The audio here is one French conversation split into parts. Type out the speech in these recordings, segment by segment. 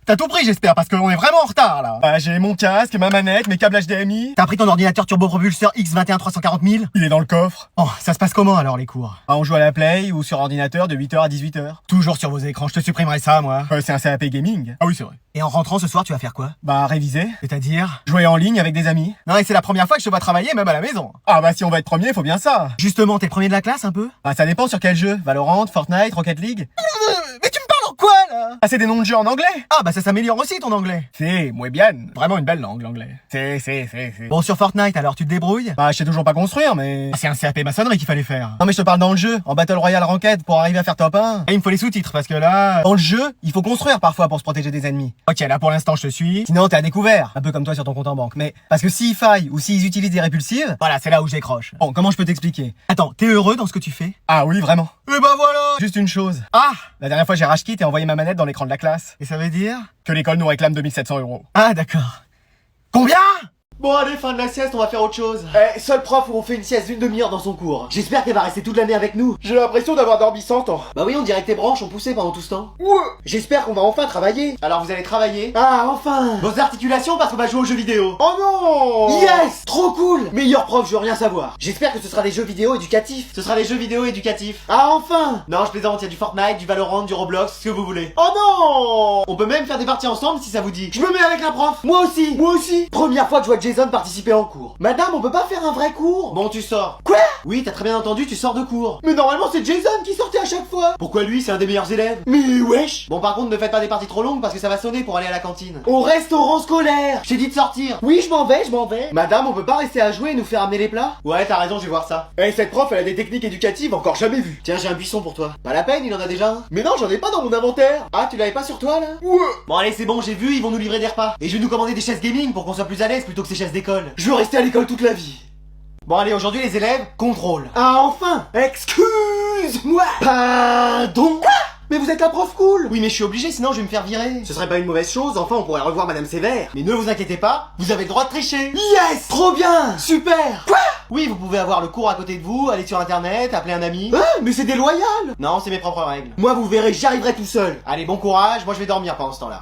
T'as tout pris, j'espère, parce qu'on est vraiment en retard, là. Bah, j'ai mon casque, ma manette, mes câbles HDMI. T'as pris ton ordinateur turbopropulseur X21 340 000? Il est dans le coffre. Oh, ça se passe comment, alors, les cours? Ah, on joue à la Play ou sur ordinateur de 8h à 18h. Toujours sur vos écrans, je te supprimerai ça, moi. C'est un CAP gaming. Ah oui, c'est vrai. Et en rentrant ce soir, tu vas faire quoi? Bah, réviser. C'est-à-dire? Jouer en ligne avec des amis. Non, et c'est la première fois que je te vois travailler, même à la maison. Ah bah, si on va être premier, faut bien ça. Justement, t'es le premier de la classe, un peu? Ah, ça dépend sur quel jeu. Valorant, Fortnite, Rocket League. Mais tu me parles en quoi, là? Ah, c'est des noms de jeux en anglais. Ah, bah ça s'améliore aussi, ton anglais. C'est muy bien. Vraiment une belle langue, l'anglais. C'est. Bon, sur Fortnite, alors, tu te débrouilles? Bah, je sais toujours pas construire, mais... Ah, c'est un CAP maçonnerie qu'il fallait faire. Non, mais je te parle dans le jeu, en Battle Royale Ranked, pour arriver à faire top 1. Et il me faut les sous-titres, parce que là... Dans le jeu, il faut construire parfois pour se protéger des ennemis. Ok, là, pour l'instant, je te suis. Sinon, t'es à découvert. Un peu comme toi sur ton compte en banque. Mais, parce que s'ils faillent ou s'ils utilisent des répulsives... Voilà, c'est là où je décroche. Bon, comment je peux t'expliquer? Attends, t'es heureux dans ce que tu fais? Ah oui, vraiment. Eh ben voilà! Juste une chose. Ah! La dernière fois, j'ai rage quit et envoyé ma manette dans l'écran de la classe. Et ça veut dire? Que l'école nous réclame 2700 €. Ah, d'accord. Combien? Bon allez, fin de la sieste, on va faire autre chose. Seul prof où on fait une sieste d'une demi-heure dans son cours. J'espère qu'elle va rester toute l'année avec nous. J'ai l'impression d'avoir dormi 100 ans. Bah oui, on dirait que tes branches ont poussé pendant tout ce temps. Ouais. J'espère qu'on va enfin travailler. Alors vous allez travailler? Ah, enfin! Vos articulations parce qu'on va jouer aux jeux vidéo. Oh non! Yes! Trop cool! Meilleur prof, je veux rien savoir. J'espère que ce sera des jeux vidéo éducatifs. Ce sera des jeux vidéo éducatifs. Ah, enfin! Non, je plaisante, il y a du Fortnite, du Valorant, du Roblox, ce que vous voulez. Oh non! On peut même faire des parties ensemble si ça vous dit. Je me mets avec la prof. Moi aussi! Moi aussi. Première fois que je vois Jason participer en cours. Madame, on peut pas faire un vrai cours? Bon, tu sors. Quoi? Oui, t'as très bien entendu, tu sors de cours. Mais normalement, c'est Jason qui sortait à chaque fois. Pourquoi lui, c'est un des meilleurs élèves? Mais wesh! Bon, par contre, ne faites pas des parties trop longues parce que ça va sonner pour aller à la cantine. Au restaurant scolaire. J'ai dit de sortir. Oui, je m'en vais. Madame, on peut pas rester à jouer et nous faire amener les plats? Ouais, t'as raison, je vais voir ça. Eh, cette prof, elle a des techniques éducatives encore jamais vues. Tiens, j'ai un buisson pour toi. Pas la peine, il en a déjà un. Mais non, j'en ai pas dans mon inventaire. Ah, tu l'avais pas sur toi, là? Ouais. Bon, allez, c'est bon, j'ai vu, ils vont nous livrer des repas. Et je vais nous commander des chaises gaming pour qu'on soit plus à l'aise plutôt que ces chaises d'école. Je veux rester à l'école toute la vie. Bon, allez, aujourd'hui, les élèves, contrôle. Ah, enfin! Excuse-moi! Pardon? Quoi? Mais vous êtes la prof cool! Oui, mais je suis obligé, sinon je vais me faire virer. Ce serait pas une mauvaise chose, enfin on pourrait revoir Madame Sévère. Mais ne vous inquiétez pas, vous avez le droit de tricher. Yes! Trop bien! Super! Quoi? Oui, vous pouvez avoir le cours à côté de vous, aller sur internet, appeler un ami. Ah, mais c'est déloyal! Non, c'est mes propres règles. Moi, vous verrez, j'y arriverai tout seul. Allez, bon courage, moi je vais dormir pendant ce temps-là.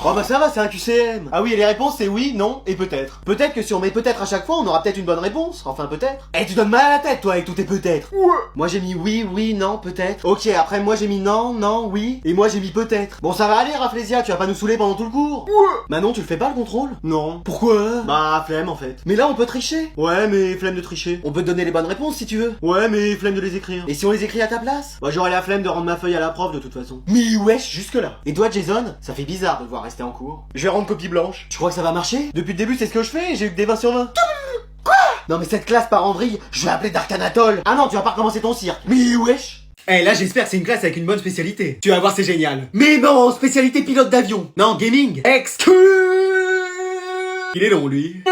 Oh bah ça va, c'est un QCM. Ah oui, et les réponses c'est oui, non et peut-être. Peut-être que si on met peut-être à chaque fois, on aura peut-être une bonne réponse. Enfin, peut-être. Eh, tu donnes mal à la tête toi avec tous tes peut-être. Ouais. Moi j'ai mis oui, oui, non, peut-être. Ok, après moi j'ai mis non, non, oui. Et moi j'ai mis peut-être. Bon, ça va aller, Rafflesia, tu vas pas nous saouler pendant tout le cours. Ouais. Manon, tu le fais pas le contrôle? Non. Pourquoi? Bah, flemme en fait. Mais là on peut tricher. Ouais, mais flemme de tricher. On peut te donner les bonnes réponses si tu veux. Ouais, mais flemme de les écrire. Et si on les écrit à ta place? Bah, j'aurais la flemme de rendre ma feuille à la prof de toute façon. Mais wesh, jusque là. Et toi Jason, ça fait bizarre de devoir rester en cours. Je vais rendre copie blanche. Tu crois que ça va marcher? Depuis le début, c'est ce que je fais et j'ai eu que des 20 sur 20. Non mais cette classe part en vrille, je vais appeler Darkanatol. Ah non, tu vas pas recommencer ton cirque. Mais wesh. Eh, là, j'espère que c'est une classe avec une bonne spécialité. Tu vas voir, c'est génial. Mais non, spécialité pilote d'avion. Non, gaming. Excuse. Il est long, lui.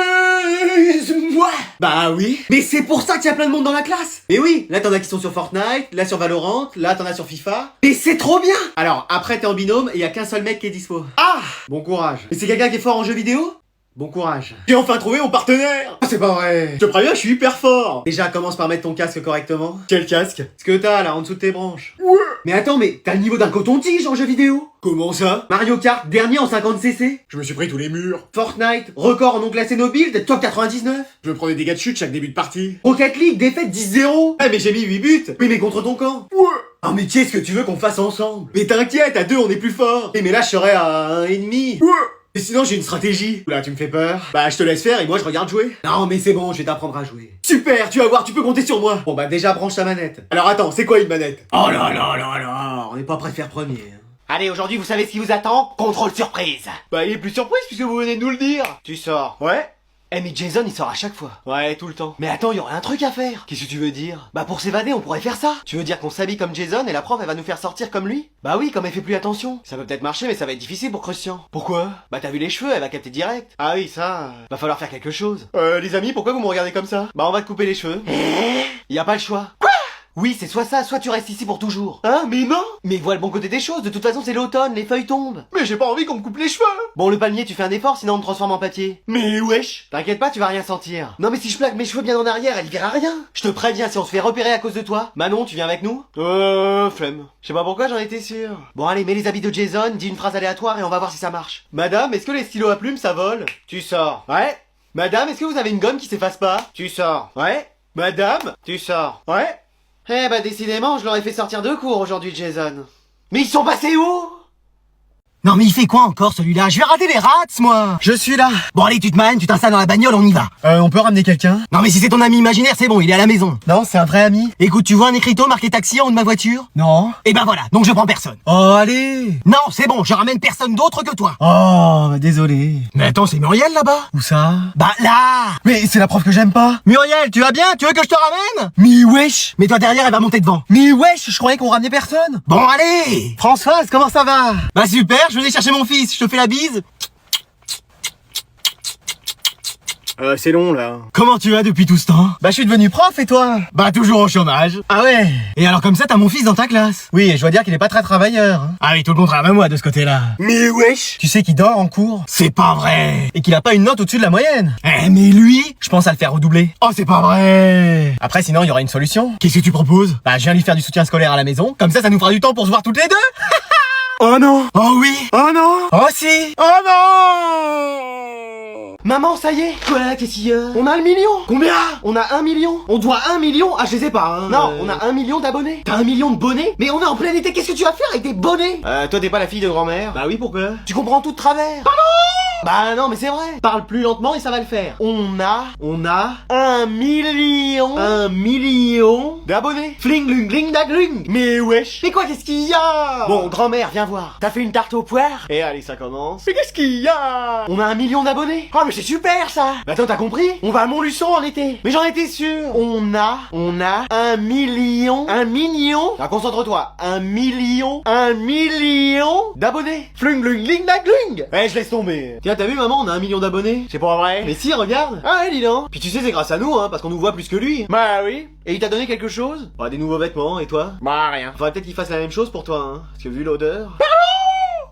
Excuse-moi. Bah oui. Mais c'est pour ça qu'il y a plein de monde dans la classe. Mais oui, là t'en as qui sont sur Fortnite, là sur Valorant, là t'en as sur FIFA. Mais c'est trop bien. Alors, après t'es en binôme et y a qu'un seul mec qui est dispo. Ah. Bon courage. Mais c'est quelqu'un qui est fort en jeux vidéo? Bon courage. J'ai enfin trouvé mon partenaire. Ah, c'est pas vrai. Je te préviens, je suis hyper fort. Déjà, commence par mettre ton casque correctement. Quel casque? Ce que t'as là, en dessous de tes branches. Ouais. Mais attends, mais t'as le niveau d'un coton-tige en jeux vidéo. Comment ça? Mario Kart, dernier en 50cc. Je me suis pris tous les murs. Fortnite, record en non classé mobile, d'être top 99. Je me prends des dégâts de chute chaque début de partie. Rocket League, défaite 10-0. Ouais, mais j'ai mis 8 buts. Oui, mais contre ton camp. Ouais. Ah, mais qu'est-ce que tu veux qu'on fasse ensemble? Mais t'inquiète, à 2 on est plus fort. Eh, mais là, je serais à 1,5. Ouais. Et sinon, j'ai une stratégie. Oula, tu me fais peur. Bah, je te laisse faire et moi je regarde jouer. Non, mais c'est bon, je vais t'apprendre à jouer. Super, tu vas voir, tu peux compter sur moi. Bon bah déjà branche ta manette. Alors attends, c'est quoi une manette? Oh là là là là, on n'est pas prêt de faire premier. hein. Allez, aujourd'hui, vous savez ce qui vous attend? Contrôle surprise. Bah, il est plus surprise puisque vous venez de nous le dire. Tu sors. Ouais. Eh mais Jason il sort à chaque fois. Ouais, tout le temps. Mais attends, il y aurait un truc à faire. Qu'est-ce que tu veux dire? Bah pour s'évader, on pourrait faire ça. Tu veux dire qu'on s'habille comme Jason et la prof elle va nous faire sortir comme lui? Bah oui, comme elle fait plus attention. Ça peut peut-être marcher mais ça va être difficile pour Christian. Pourquoi? Bah t'as vu les cheveux, elle va capter direct. Ah oui, ça. Va falloir faire quelque chose. Les amis, pourquoi vous me regardez comme ça? Bah on va te couper les cheveux. Y a pas le choix. Oui, c'est soit ça, soit tu restes ici pour toujours. Hein, mais non. Mais vois le bon côté des choses, de toute façon c'est l'automne, les feuilles tombent. Mais j'ai pas envie qu'on me coupe les cheveux. Bon, le palmier, tu fais un effort, sinon on te transforme en papier. Mais wesh. T'inquiète pas, tu vas rien sentir. Non mais si je plaque mes cheveux bien en arrière, elle verra rien. Je te préviens, si on se fait repérer à cause de toi. Manon, tu viens avec nous? Flemme. Je sais pas pourquoi, j'en étais sûr. Bon allez, mets les habits de Jason, dis une phrase aléatoire et on va voir si ça marche. Madame, est-ce que les stylos à plumes ça vole? Tu sors. Ouais. Madame, est-ce que vous avez une gomme qui s'efface pas? Tu sors. Ouais. Madame, tu sors. Ouais. Eh bah décidément, je leur ai fait sortir 2 cours aujourd'hui, Jason. Mais ils sont passés où? Non mais il fait quoi encore celui-là? Je vais rater les rats, moi. Je suis là. Bon allez, tu te mannes, tu t'installes dans la bagnole, on y va. On peut ramener quelqu'un? Non mais si c'est ton ami imaginaire, c'est bon, il est à la maison. Non, c'est un vrai ami. Écoute, tu vois un écriteau marqué taxi en haut de ma voiture? Non. Eh ben voilà, donc je prends personne. Oh, allez. Non, c'est bon, je ramène personne d'autre que toi. Oh, bah, désolé. Mais attends, c'est Muriel là-bas? Où ça? Bah là. Mais c'est la prof que j'aime pas. Muriel, tu vas bien? Tu veux que je te ramène? Mais wesh. Mais toi derrière, elle va monter devant. Mais wesh, je croyais qu'on ramenait personne. Bon allez. Françoise, comment ça va? Bah super, je venais chercher mon fils, je te fais la bise. C'est long, là. Comment tu vas depuis tout ce temps? Bah, je suis devenu prof, et toi? Bah toujours au chômage. Ah ouais. Et alors comme ça, t'as mon fils dans ta classe? Oui, et je dois dire qu'il est pas très travailleur. Hein. Ah oui, tout le contraire de moi de ce côté-là. Mais wesh. Tu sais qu'il dort en cours? C'est pas vrai. Et qu'il a pas une note au-dessus de la moyenne. Eh mais lui, Je pense à le faire redoubler. oh c'est pas vrai. Après, sinon, il y aura une solution. Qu'est-ce que tu proposes? Bah, je viens lui faire du soutien scolaire à la maison. Comme ça nous fera du temps pour se voir toutes les deux. Oh non. Oh oui. Oh non. Oh si. Oh non. Maman, ça y est. Quoi, qu'est-ce qu'il y a? On a 1 million. Combien? On a 1 million. On doit 1 million. Ah, je les ai pas, hein. Non, on a 1 million d'abonnés. T'as 1 million de bonnets? Mais on est en plein été, qu'est-ce que tu vas faire avec des bonnets? Toi t'es pas la fille de grand-mère? Bah oui, pourquoi? Tu comprends tout de travers. Pardon? Bah non, mais c'est vrai. Parle plus lentement et ça va le faire. On a 1 million. 1 million d'abonnés. Fling, lung, gling, dagling. Mais wesh. Mais quoi, qu'est-ce qu'il y a? Bon, grand-mère, viens voir. T'as fait une tarte aux poires? Et allez, ça commence. Mais qu'est-ce qu'il y a? On a 1 million d'abonnés. Oh, mais c'est super, ça. Mais attends, t'as compris? On va à Montluçon en été. Mais j'en étais sûr. On a 1 million. 1 million. Ah, concentre-toi. 1 million d'abonnés. Fling, lung, gling, dagling. Eh, je laisse tomber. Tiens, t'as vu maman, on a 1 million d'abonnés. C'est pas vrai. Mais si, regarde. Ah ouais, dis donc. Puis tu sais, c'est grâce à nous, hein, parce qu'on nous voit plus que lui. Bah oui. Et il t'a donné quelque chose? Bah des nouveaux vêtements, et toi? Bah rien. Faudrait peut-être qu'il fasse la même chose pour toi, hein, parce que vu l'odeur...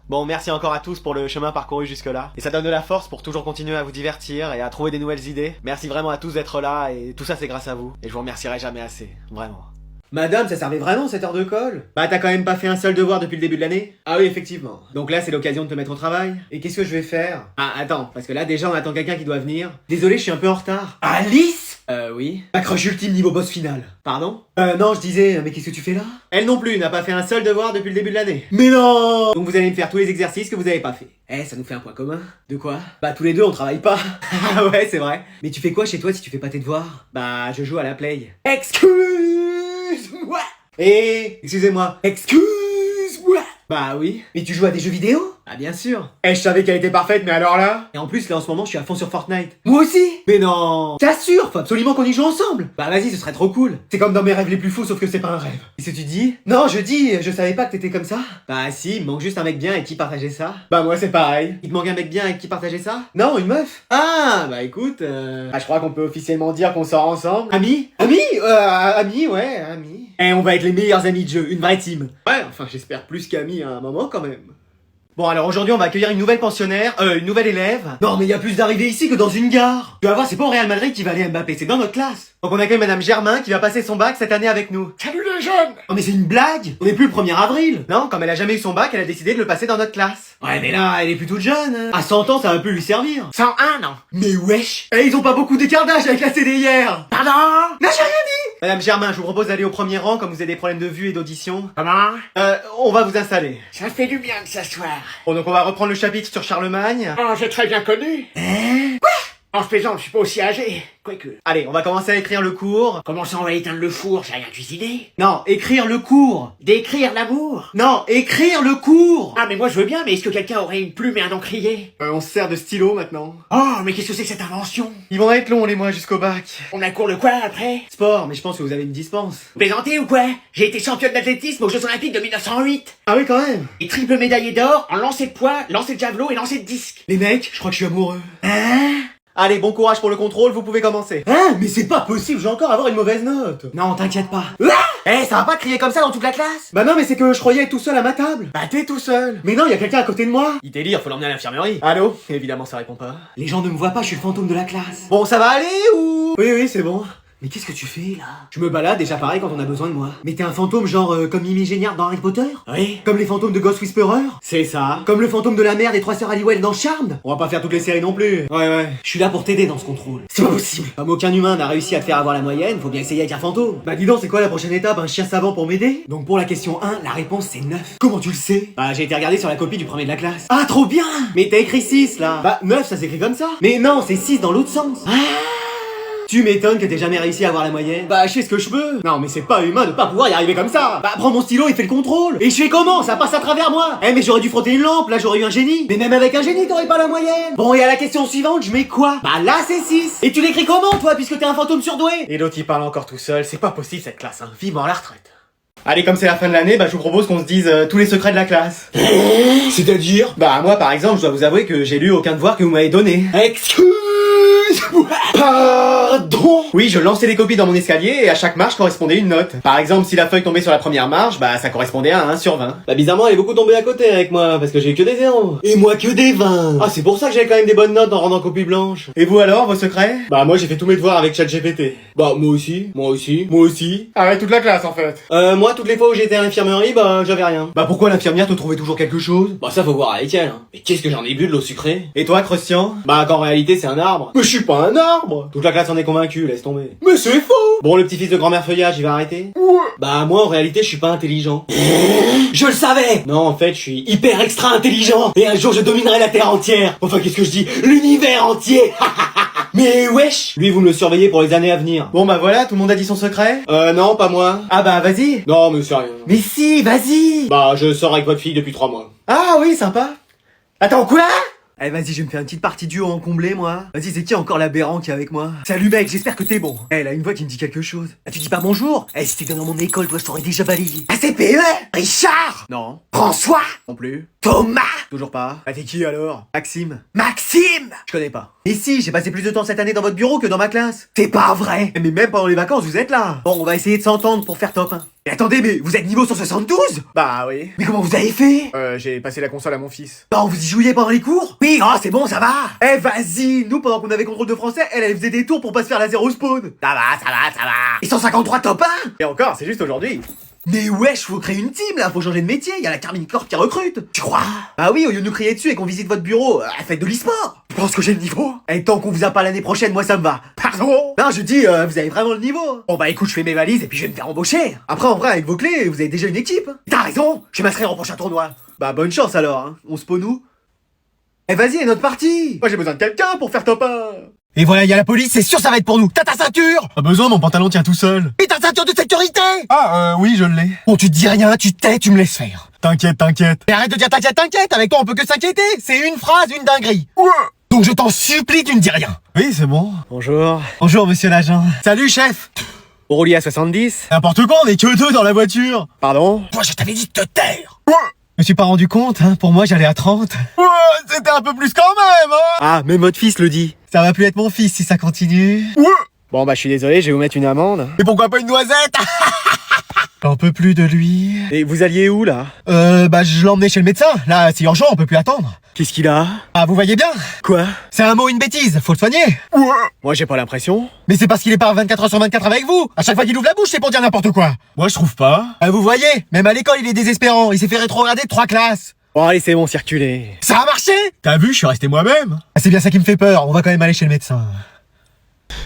Bon, merci encore à tous pour le chemin parcouru jusque-là. Et ça donne de la force pour toujours continuer à vous divertir et à trouver des nouvelles idées. Merci vraiment à tous d'être là, et tout ça c'est grâce à vous. Et je vous remercierai jamais assez. Vraiment. Madame, ça servait vraiment cette heure de colle? Bah t'as quand même pas fait un seul devoir depuis le début de l'année? Ah oui, effectivement. Donc là c'est l'occasion de te mettre au travail. Et qu'est-ce que je vais faire? Ah attends, parce que là déjà on attend quelqu'un qui doit venir. Désolé, je suis un peu en retard. Alice? Oui. Ma crush ultime niveau boss final. Pardon? Non, je disais, mais qu'est-ce que tu fais là? Elle non plus n'a pas fait un seul devoir depuis le début de l'année. Mais non! Donc vous allez me faire tous les exercices que vous avez pas fait. Eh, ça nous fait un point commun. De quoi? Bah tous les deux on travaille pas. Ah ouais, c'est vrai. Mais tu fais quoi chez toi si tu fais pas tes devoirs? Bah je joue à la play. Excuse-moi! Excusez-moi. Excuse-moi! Bah oui. Mais tu joues à des jeux vidéo? Ah bien sûr. Eh, je savais qu'elle était parfaite, mais alors là... Et en plus, là en ce moment, je suis à fond sur Fortnite. Moi aussi! Mais non! T'assures? Faut absolument qu'on y joue ensemble! Bah vas-y, ce serait trop cool. C'est comme dans mes rêves les plus fous, sauf que c'est pas un rêve. Qu'est-ce que tu dis? Non, je dis, je savais pas que t'étais comme ça. Bah si, il me manque juste un mec bien avec qui partager ça. Bah moi c'est pareil. Il te manque un mec bien avec qui partager ça? Non, une meuf? Ah, bah écoute, je crois qu'on peut officiellement dire qu'on sort ensemble. Amis? Amis? Amis, ouais, amis. Eh, on va être les meilleurs amis de jeu, une vraie team. Ouais, enfin j'espère plus qu'amis à un moment quand même. Bon alors aujourd'hui on va accueillir une nouvelle pensionnaire, une nouvelle élève. Non mais il y a plus d'arrivées ici que dans une gare. Tu vas voir, c'est pas au Real Madrid qui va aller à Mbappé, c'est dans notre classe. Donc on accueille Madame Germain qui va passer son bac cette année avec nous. Salut les jeunes! Oh mais c'est une blague! On est plus le 1er avril. Non, comme elle a jamais eu son bac, elle a décidé de le passer dans notre classe. Ouais mais là, elle est plus toute jeune. Hein. À 100 ans ça va plus lui servir. 101 ans. Mais wesh! Eh, ils ont pas beaucoup d'écart d'âge avec la CD hier. Pardon? Non, j'ai rien dit! Madame Germain, je vous propose d'aller au premier rang comme vous avez des problèmes de vue et d'audition. Comment? On va vous installer. Ça fait du bien de s'asseoir. Bon donc on va reprendre le chapitre sur Charlemagne. Oh, j'ai très bien connu. Quoi? En se plaisant, je suis pas aussi âgé. Quoique. Allez, on va commencer à écrire le cours. Comment ça, on va éteindre le four? J'ai rien cuisiné. Non, écrire le cours. D'écrire l'amour. Non, écrire le cours. Ah, mais moi je veux bien, mais est-ce que quelqu'un aurait une plume et un encrier? On se sert de stylo maintenant. Oh, mais qu'est-ce que c'est que cette invention? Ils vont être longs les mois jusqu'au bac. On a cours de quoi après? Sport, mais je pense que vous avez une dispense. Vous plaisantez ou quoi? J'ai été championne d'athlétisme aux Jeux Olympiques de 1908. Ah oui quand même. Et triple médaillé d'or en lancer de poids, lancer de javelot et lancer de disque. Les mecs, je crois que je suis amoureux. Hein? Allez, bon courage pour le contrôle, vous pouvez commencer. Hein? Mais c'est pas possible, je vais encore avoir une mauvaise note. Non, t'inquiète pas. Eh, ça va pas crier comme ça dans toute la classe? Bah non, mais c'est que je croyais être tout seul à ma table. Bah t'es tout seul. Mais non, y a quelqu'un à côté de moi. Il délire, faut l'emmener à l'infirmerie. Allô? Évidemment, ça répond pas. Les gens ne me voient pas, je suis le fantôme de la classe. Bon, ça va aller ou? Oui, c'est bon. Mais qu'est-ce que tu fais là? Je me balade, déjà pareil quand on a besoin de moi. Mais t'es un fantôme genre comme Mimi Géniard dans Harry Potter? Oui. Comme les fantômes de Ghost Whisperer? C'est ça. Comme le fantôme de la mère des trois sœurs Halliwell dans Charmed? On va pas faire toutes les séries non plus. Ouais. Je suis là pour t'aider dans ce contrôle. C'est pas possible. Comme aucun humain n'a réussi à te faire avoir la moyenne, faut bien essayer avec un fantôme. Bah dis donc, c'est quoi la prochaine étape? Un chien savant pour m'aider? Donc pour la question 1, la réponse c'est 9. Comment tu le sais? Bah j'ai été regarder sur la copie du premier de la classe. Ah trop bien! Mais t'as écrit 6 là. Bah 9 ça s'écrit comme ça. Mais non, c'est 6 dans l'autre sens. Tu m'étonnes que t'aies jamais réussi à avoir la moyenne. Bah je fais ce que je peux. Non mais c'est pas humain de pas pouvoir y arriver comme ça. Bah prends mon stylo et fais le contrôle. Et je fais comment? Ça passe à travers moi. Eh mais j'aurais dû frotter une lampe, là j'aurais eu un génie. Mais même avec un génie t'aurais pas la moyenne. Bon et à la question suivante je mets quoi? Bah là c'est 6. Et tu l'écris comment toi puisque t'es un fantôme surdoué? Et l'autre il parle encore tout seul, c'est pas possible cette classe, hein. Vivement la retraite. Allez, comme c'est la fin de l'année, bah je vous propose qu'on se dise tous les secrets de la classe. C'est-à-dire? Bah moi par exemple je dois vous avouer que j'ai lu aucun devoir que vous m'avez donné. Excuse-moi. Pardon. Oui, je lançais les copies dans mon escalier et à chaque marche correspondait une note. Par exemple, si la feuille tombait sur la première marche, bah ça correspondait à 1 sur 20. Bah bizarrement, elle est beaucoup tombée à côté avec moi parce que j'ai eu que des 0. Et moi que des 20. Ah, c'est pour ça que j'avais quand même des bonnes notes en rendant copie blanche. Et vous alors, vos secrets? Bah moi j'ai fait tous mes devoirs avec ChatGPT. Bah moi aussi. Ah ouais, toute la classe en fait. Moi toutes les fois où j'étais à l'infirmerie, bah j'avais rien. Bah pourquoi l'infirmière te trouvait toujours quelque chose? Bah ça faut voir avec elle, hein. Mais qu'est-ce que j'en ai bu de l'eau sucrée? Et toi, Christian? Bah qu'en réalité c'est un arbre. Mais je suis pas un arbre. Toute la classe en est convaincue, laisse tomber. Mais c'est faux. Bon, le petit-fils de grand-mère Feuillage, il va arrêter? Ouais. Bah moi en réalité je suis pas intelligent. Je le savais. Non, en fait je suis Hyper extra intelligent. Et un jour je dominerai la Terre entière. Enfin qu'est-ce que je dis? L'univers entier. Mais wesh. Lui, vous me le surveillez pour les années à venir. Bon bah voilà, tout le monde a dit son secret? Non, pas moi. Ah bah vas-y. Non, mais c'est rien. Mais si, vas-y. Bah, je sors avec votre fille depuis 3 mois. Ah oui, sympa. Attends, quoi? Eh vas-y, je vais me faire une petite partie duo en comblé moi. Vas-y, c'est qui encore l'aberrant qui est avec moi? Salut mec, j'espère que t'es bon. Eh là, une voix qui me dit quelque chose. Ah, tu dis pas bonjour? Eh, si t'étais dans mon école, toi je t'aurais déjà balayé. ACPE. Richard. Non, François. non plus. Thomas. Toujours pas. Ah t'es qui alors? Maxime. Maxime. Je connais pas. Et si, j'ai passé plus de temps cette année dans votre bureau que dans ma classe. C'est pas vrai. Eh, mais même pendant les vacances, vous êtes là. Bon, on va essayer de s'entendre pour faire top 1. Mais attendez, mais vous êtes niveau 172? Bah oui. Mais comment vous avez fait? J'ai passé la console à mon fils. Bah vous y jouiez pendant les cours? Oui, oh c'est bon, ça va. Eh vas-y, nous pendant qu'on avait contrôle de français, elle faisait des tours pour pas se faire la zéro spawn. Ça va. Et 153 top 1? Et encore, c'est juste aujourd'hui. Mais wesh, faut créer une team là, faut changer de métier, y a la Carmine Corp qui recrute. Tu crois? Bah oui, au lieu de nous crier dessus et qu'on visite votre bureau, faites de l'e-sport. Tu penses que j'ai le niveau? Et tant qu'on vous a pas l'année prochaine, moi ça me va. Pardon? Non, je dis, vous avez vraiment le niveau. Bon bah écoute, je fais mes valises et puis je vais me faire embaucher. Après, en vrai, avec vos clés, vous avez déjà une équipe. T'as raison, je vais m'inscrire au prochain tournoi. Bah bonne chance alors, hein. On spawn où? Eh vas-y, notre partie. Moi j'ai besoin de quelqu'un pour faire top 1. Et voilà, il y a la police, c'est sûr ça va être pour nous. T'as ta ceinture? Pas besoin, mon pantalon tient tout seul. Et ta ceinture de sécurité? Oui, je l'ai. Bon, tu te dis rien, tu te tais, tu me laisses faire. T'inquiète. Mais arrête de dire t'inquiète, avec toi on peut que s'inquiéter. C'est une phrase, une dinguerie. Ouais. Donc je t'en supplie, tu ne dis rien. Oui, c'est bon. Bonjour. Bonjour, monsieur l'agent. Salut chef. Vous rouliez à 70? N'importe quoi, on est que 2 dans la voiture. Pardon? Moi je t'avais dit de te taire. Ouais. Je me suis pas rendu compte, hein. Pour moi j'allais à 30. Ouais, c'était un peu plus quand même, hein. Ah, même votre fils le dit. Ça va plus être mon fils si ça continue. Ouais. Bon bah je suis désolé, je vais vous mettre une amende. Et pourquoi pas une noisette? J'en peux plus de lui. Et vous alliez où là? Bah je l'ai emmené chez le médecin. Là c'est urgent, on peut plus attendre. Qu'est-ce qu'il a? Ah vous voyez bien? Quoi? C'est un mot, une bêtise, faut le soigner. Ouais. Moi j'ai pas l'impression. Mais c'est parce qu'il est pas 24 heures sur 24 avec vous. À chaque fois qu'il ouvre la bouche, c'est pour dire n'importe quoi. Moi, je trouve pas. Ah, vous voyez, même à l'école, il est désespérant. Il s'est fait rétrograder de 3 classes. Bon allez c'est bon, circulez. Ça a marché? T'as vu, je suis resté moi-même. Ah, c'est bien ça qui me fait peur. On va quand même aller chez le médecin.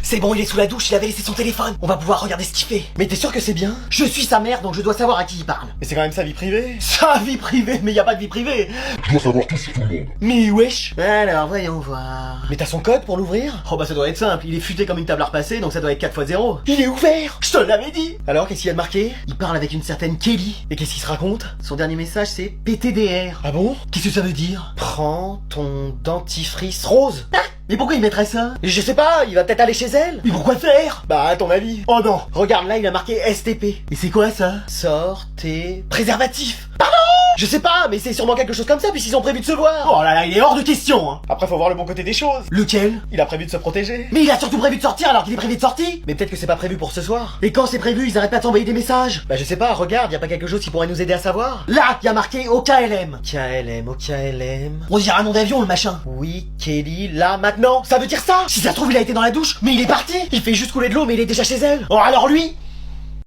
C'est bon, il est sous la douche, il avait laissé son téléphone. On va pouvoir regarder ce qu'il fait. Mais t'es sûr que c'est bien? Je suis sa mère, donc je dois savoir à qui il parle. Mais c'est quand même sa vie privée. Sa vie privée? Mais y a pas de vie privée. Je dois savoir tout sur tout le monde. Mais wesh. Alors, voyons voir. Mais t'as son code pour l'ouvrir? Oh bah ça doit être simple, il est futé comme une table à repasser, donc ça doit être 4x0. Il est ouvert. Je te l'avais dit. Alors qu'est-ce qu'il y a de marqué? Il parle avec une certaine Kelly. Et qu'est-ce qu'il se raconte? Son dernier message c'est PTDR. Ah bon? Qu'est-ce que ça veut dire? Prends ton dentifrice rose. Ah, mais pourquoi il mettrait ça? Je sais pas, il va peut-être aller chez elle. Mais pourquoi faire? Bah à ton avis. Oh non. Regarde là, il a marqué STP. Et c'est quoi ça? Sors tes Préservatif. Pardon? Je sais pas, mais c'est sûrement quelque chose comme ça puisqu'ils ont prévu de se voir. Oh là là, il est hors de question, hein. Après, faut voir le bon côté des choses. Lequel? Il a prévu de se protéger. Mais il a surtout prévu de sortir alors qu'il est prévu de sortie. Mais peut-être que c'est pas prévu pour ce soir. Et quand c'est prévu, ils arrêtent pas de t'envoyer des messages. Bah je sais pas, regarde, y a pas quelque chose qui pourrait nous aider à savoir? Là, y a marqué OKLM. KLM, OKLM. On dirait un nom d'avion, le machin. Oui, Kelly, là, maintenant. Ça veut dire ça? Si ça se trouve, il a été dans la douche, mais il est parti. Il fait juste couler de l'eau, mais il est déjà chez elle. Oh alors lui,